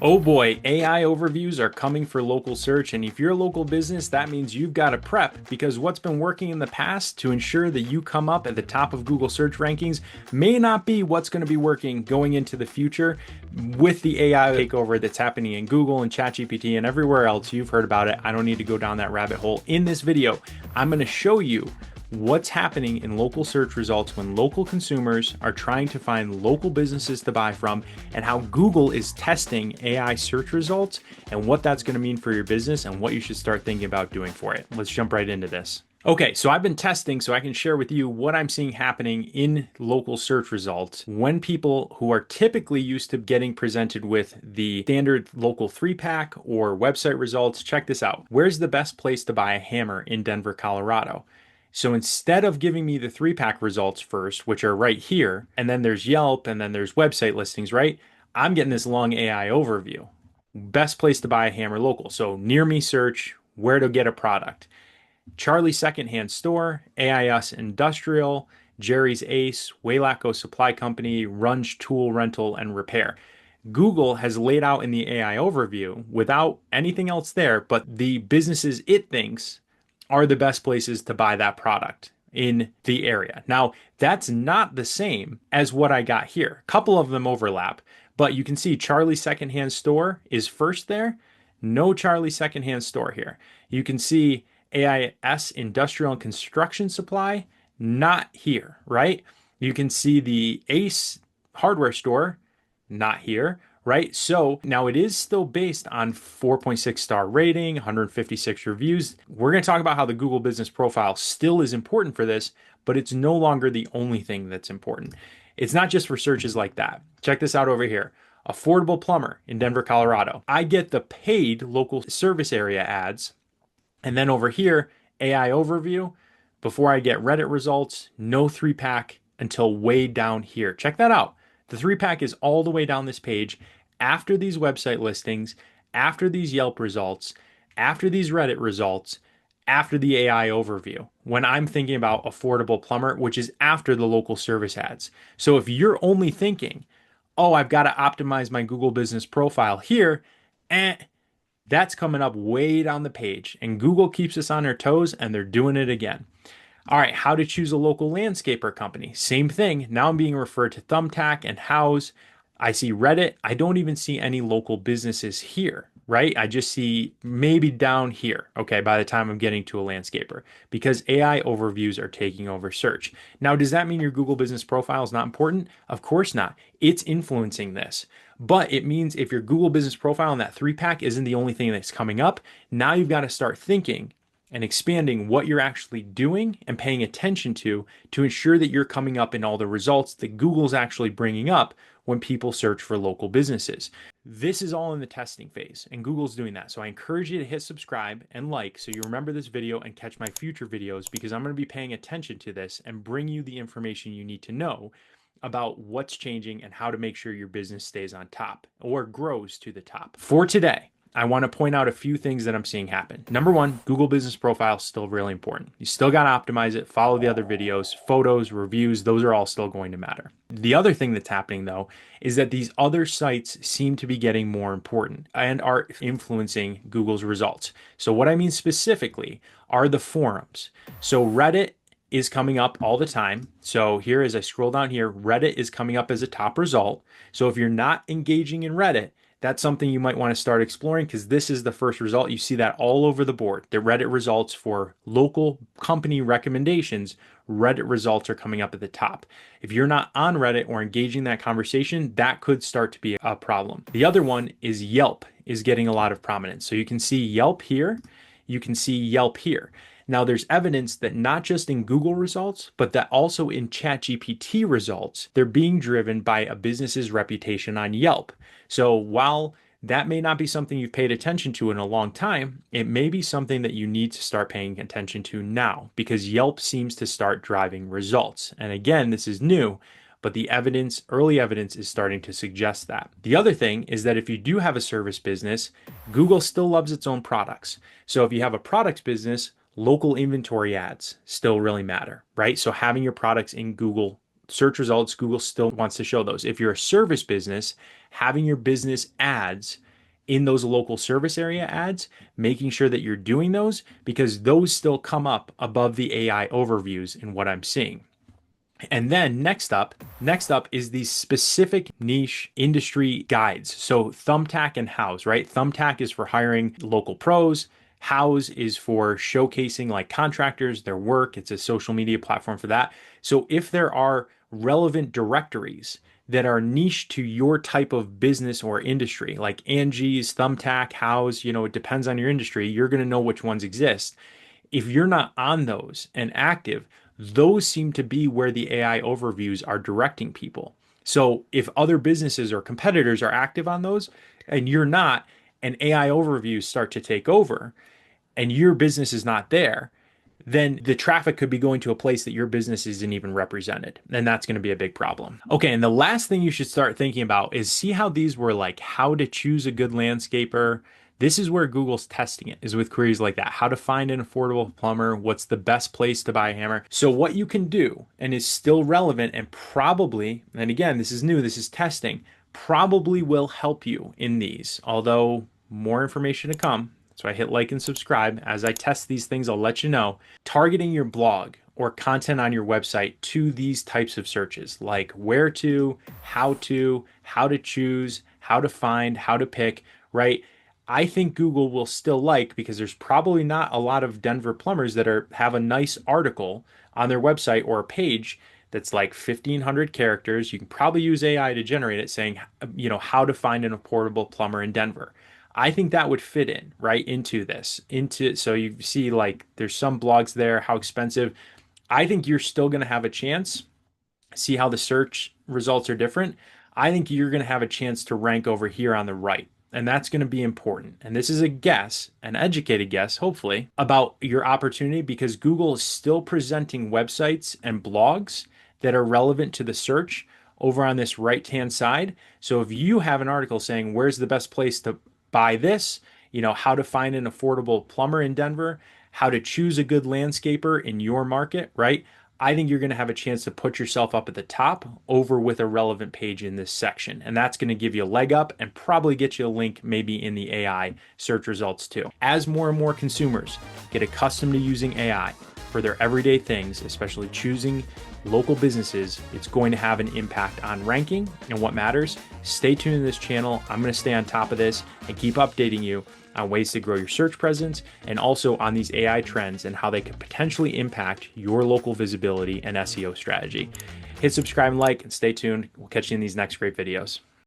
Oh boy, AI overviews are coming for local search, and if you're a local business, that means you've got to prep because what's been working in the past to ensure that you come up at the top of Google search rankings may not be what's going to be working going into the future with the AI takeover that's happening in Google and ChatGPT and everywhere else. You've heard about it. I don't need to go down that rabbit hole. In this video, I'm going to show you what's happening in local search results when local consumers are trying to find local businesses to buy from, and how Google is testing AI search results and what that's going to mean for your business and what you should start thinking about doing for it. Let's jump right into this. Okay, so I've been testing so I can share with you what I'm seeing happening in local search results when people who are typically used to getting presented with the standard local 3-pack or website results. Check this out. Where's the best place to buy a hammer in Denver, Colorado? So instead of giving me the 3-pack results first, which are right here, and then there's Yelp and then there's website listings, right? I'm getting this long AI overview. Best place to buy a hammer local. So near me search, where to get a product. Charlie Secondhand Store, AIS Industrial, Jerry's Ace, Waylaco Supply Company, Runge Tool Rental and Repair. Google has laid out in the AI overview without anything else there, but the businesses it thinks are the best places to buy that product in the area. Now, that's not the same as what I got here. A couple of them overlap, but you can see Charlie Secondhand Store is first there. No Charlie Secondhand Store here. You can see AIS Industrial and Construction Supply, not here, right? You can see the Ace Hardware Store, not here, right? So now it is still based on 4.6 star rating, 156 reviews. We're going to talk about how the Google Business Profile still is important for this, but it's no longer the only thing that's important. It's not just for searches like that. Check this out over here. Affordable plumber in Denver, Colorado. I get the paid local service area ads. And then over here, AI overview. Before I get Reddit results, no 3-pack until way down here. Check that out. The 3-pack is all the way down this page after these website listings, after these Yelp results, after these Reddit results, after the AI overview, when I'm thinking about affordable plumber, which is after the local service ads. So if you're only thinking, oh, I've got to optimize my Google Business Profile here, that's coming up way down the page. And Google keeps us on their toes, and they're doing it again. All right, how to choose a local landscaper company. Same thing. Now I'm being referred to Thumbtack and Houzz. I see Reddit. I don't even see any local businesses here, right? I just see maybe down here, okay, by the time I'm getting to a landscaper, because AI overviews are taking over search. Now, does that mean your Google Business Profile is not important? Of course not. It's influencing this. But it means if your Google Business Profile and that 3-pack isn't the only thing that's coming up, now you've got to start thinking and expanding what you're actually doing and paying attention to ensure that you're coming up in all the results that Google's actually bringing up when people search for local businesses. This is all in the testing phase, and Google's doing that. So I encourage you to hit subscribe and like so you remember this video and catch my future videos, because I'm going to be paying attention to this and bring you the information you need to know about what's changing and how to make sure your business stays on top or grows to the top. For today, I want to point out a few things that I'm seeing happen. Number one, Google Business Profile is still really important. You still got to optimize it, follow the other videos, photos, reviews, those are all still going to matter. The other thing that's happening though is that these other sites seem to be getting more important and are influencing Google's results. So what I mean specifically are the forums. So Reddit is coming up all the time. So here, as I scroll down here, Reddit is coming up as a top result. So if you're not engaging in Reddit, that's something you might want to start exploring, because this is the first result. You see that all over the board. The Reddit results for local company recommendations, Reddit results are coming up at the top. If you're not on Reddit or engaging that conversation, that could start to be a problem. The other one is Yelp is getting a lot of prominence. So you can see Yelp here, you can see Yelp here. Now, there's evidence that not just in Google results, but that also in ChatGPT results, they're being driven by a business's reputation on Yelp. So while that may not be something you've paid attention to in a long time, it may be something that you need to start paying attention to now, because Yelp seems to start driving results. And again, this is new, but the evidence, early evidence, is starting to suggest that. The other thing is that if you do have a service business, Google still loves its own products. So if you have a products business, local inventory ads still really matter, right? So having your products in Google search results, Google still wants to show those. If you're a service business, having your business ads in those local service area ads, making sure that you're doing those because those still come up above the AI overviews in what I'm seeing. And then next up is these specific niche industry guides. So Thumbtack and Houzz, right? Thumbtack is for hiring local pros. Houzz is for showcasing like contractors, their work. It's a social media platform for that. So if there are relevant directories that are niche to your type of business or industry, like Angie's, Thumbtack, Houzz, it depends on your industry, you're going to know which ones exist. If you're not on those and active, those seem to be where the AI overviews are directing people. So if other businesses or competitors are active on those and you're not, and AI overviews start to take over and your business is not there, then the traffic could be going to a place that your business isn't even represented. And that's going to be a big problem. Okay. And the last thing you should start thinking about is see how these were like how to choose a good landscaper. This is where Google's testing it, is with queries like that. How to find an affordable plumber, what's the best place to buy a hammer. So what you can do and is still relevant and probably, and again, this is new, this is testing, probably will help you in these, although more information to come. So I hit like and subscribe. As I test these things, I'll let you know. Targeting your blog or content on your website to these types of searches, like where to, how to choose, how to find, how to pick, right? I think Google will still like, because there's probably not a lot of Denver plumbers that have a nice article on their website or a page that's like 1,500 characters. You can probably use AI to generate it saying, how to find an affordable plumber in Denver. I think that would fit in right into this. So you see like there's some blogs there, how expensive. I think you're still going to have a chance. See how the search results are different. I think you're going to have a chance to rank over here on the right. And that's going to be important. And this is a guess, an educated guess, hopefully, about your opportunity, because Google is still presenting websites and blogs that are relevant to the search over on this right-hand side. So if you have an article saying, where's the best place to buy this, how to find an affordable plumber in Denver, how to choose a good landscaper in your market, right? I think you're going to have a chance to put yourself up at the top over with a relevant page in this section. And that's going to give you a leg up and probably get you a link maybe in the AI search results too. As more and more consumers get accustomed to using AI for their everyday things, especially choosing local businesses, it's going to have an impact on ranking and what matters. Stay tuned to this channel. I'm going to stay on top of this and keep updating you on ways to grow your search presence and also on these AI trends and how they could potentially impact your local visibility and SEO strategy. Hit subscribe and like and stay tuned. We'll catch you in these next great videos.